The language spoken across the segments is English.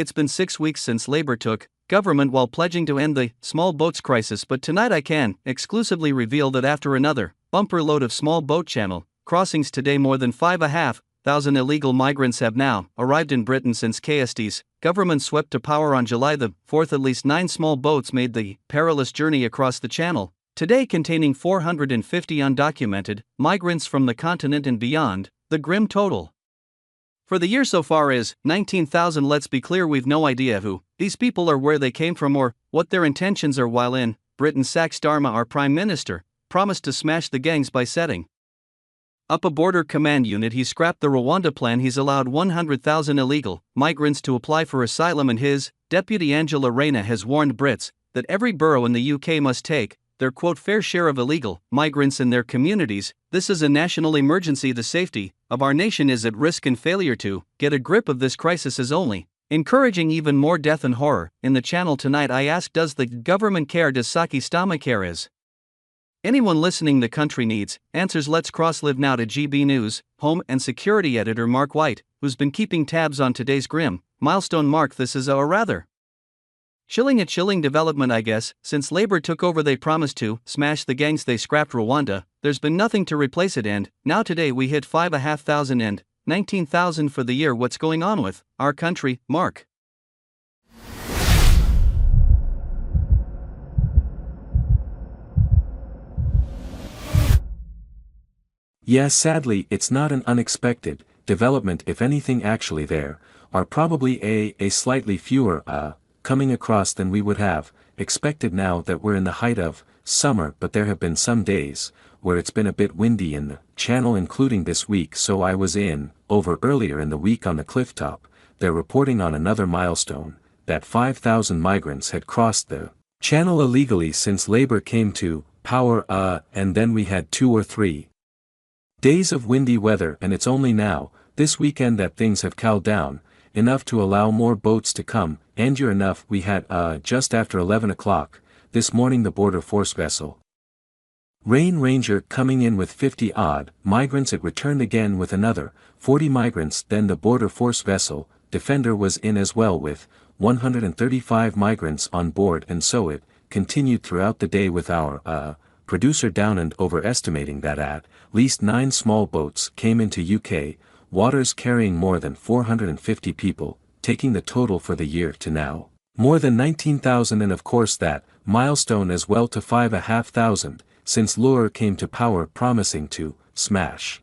It's been 6 weeks since Labour took government while pledging to end the small boats crisis, but tonight I can exclusively reveal that after another bumper load of small boat channel crossings today, more than 5,500 illegal migrants have now arrived in Britain since KSD's government swept to power on July the 4th. At least 9 small boats made the perilous journey across the channel today, containing 450 undocumented migrants from the continent and beyond. The grim total for the year so far is 19,000. Let's be clear, we've no idea who these people are, where they came from, or what their intentions are. While in Britain, Saks Dharma, our Prime Minister, promised to smash the gangs by setting up a border command unit. He scrapped the Rwanda plan. He's allowed 100,000 illegal migrants to apply for asylum, and his deputy Angela Rayner has warned Brits that every borough in the UK must take their quote fair share of illegal migrants in their communities. This is a national emergency. The safety of our nation is at risk, and failure to get a grip of this crisis is only encouraging even more death and horror in the channel. Tonight I ask, does the government care? Does Saki Stama care? Is anyone listening? The country needs answers. Let's cross live now to GB News Home and Security Editor Mark White, who's been keeping tabs on today's grim milestone. Mark, this is a rather chilling development, I guess. Since Labour took over, they promised to smash the gangs. They scrapped Rwanda. There's been nothing to replace it, and now today we hit 5,500 and 19,000 for the year. What's going on with our country, Mark? Yeah, sadly, it's not an unexpected development. If anything, actually there are probably a slightly fewer coming across than we would have expected now that we're in the height of summer, but there have been some days where it's been a bit windy in the channel, including this week. So I was over earlier in the week on the clifftop. They're reporting on another milestone, that 5,000 migrants had crossed the channel illegally since Labour came to power, and then we had 2 or 3 days of windy weather, and it's only now, this weekend, that things have calmed down enough to allow more boats to come. And you're enough, we had just after 11 o'clock this morning the Border Force vessel Rain Ranger coming in with 50-odd migrants. It returned again with another 40 migrants. Then the Border Force vessel Defender was in as well with 135 migrants on board, and so it continued throughout the day, with our producer down and overestimating that at least 9 small boats came into UK waters carrying more than 450 people, taking the total for the year to now more than 19,000, and of course that milestone as well to 5,500 since Labour came to power, promising to smash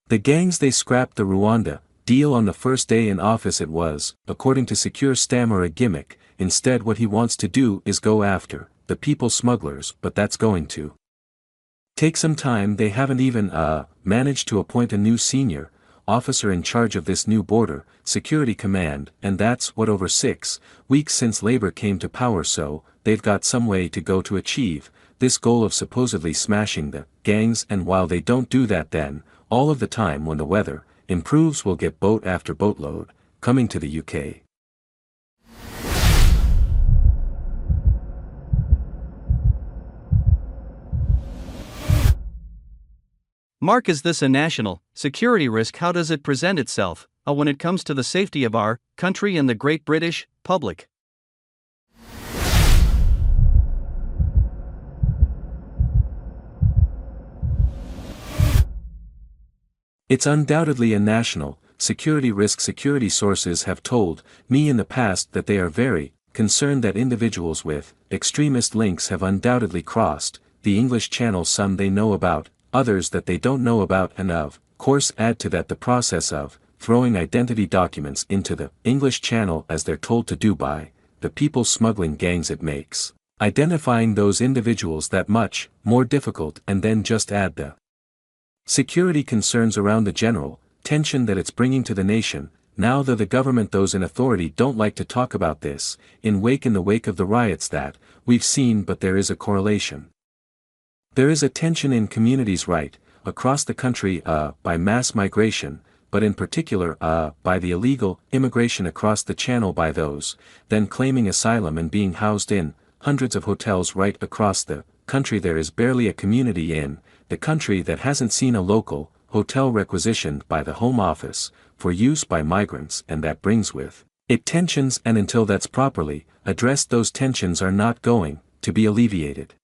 the gangs. They scrapped the Rwanda deal on the first day in office. It was, according to Secure Stammer, a gimmick. Instead, what he wants to do is go after the people smugglers, but that's going to take some time. They haven't even managed to appoint a new senior officer in charge of this new border security command, and that's over 6 weeks since Labour came to power. So they've got some way to go to achieve this goal of supposedly smashing the gangs. And while they don't do that, then all of the time when the weather improves, we'll get boat after boatload coming to the UK. Mark, is this a national security risk? How does it present itself when it comes to the safety of our country and the great British public? It's undoubtedly a national security risk. Security sources have told me in the past that they are very concerned that individuals with extremist links have undoubtedly crossed the English Channel. Some they know about, others that they don't know about, and of course add to that the process of throwing identity documents into the English Channel as they're told to do by the people smuggling gangs. It makes identifying those individuals that much more difficult, and then just add the security concerns around the general tension that it's bringing to the nation. Now though the government, those in authority, don't like to talk about this in the wake of the riots that we've seen, but there is a correlation. There is a tension in communities right across the country by mass migration, but in particular by the illegal immigration across the channel by those then claiming asylum and being housed in hundreds of hotels right across the country. There is barely a community in the country that hasn't seen a local hotel requisitioned by the Home Office for use by migrants, and that brings with It tensions, and until that's properly addressed, those tensions are not going to be alleviated.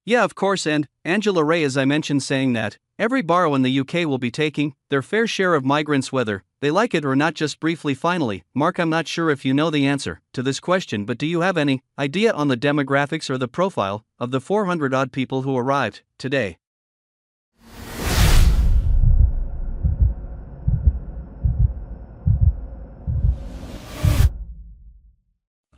Yeah, of course, and Angela Ray, as I mentioned, saying that every borough in the UK will be taking their fair share of migrants, whether they like it or not. Just briefly, finally, Mark, I'm not sure if you know the answer to this question, but do you have any idea on the demographics or the profile of the 400 odd people who arrived today?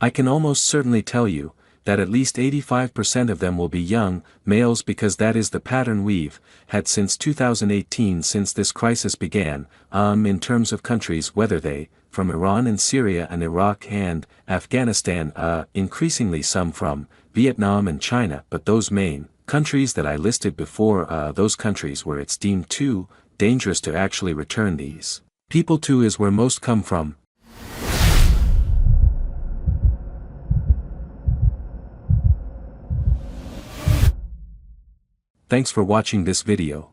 I can almost certainly tell you that at least 85% of them will be young males, because that is the pattern we've had since 2018, since this crisis began, in terms of countries, whether they from Iran and Syria and Iraq and Afghanistan, increasingly some from Vietnam and China, but those main countries that I listed before, those countries where it's deemed too dangerous to actually return these people to, is where most come from. Thanks for watching this video.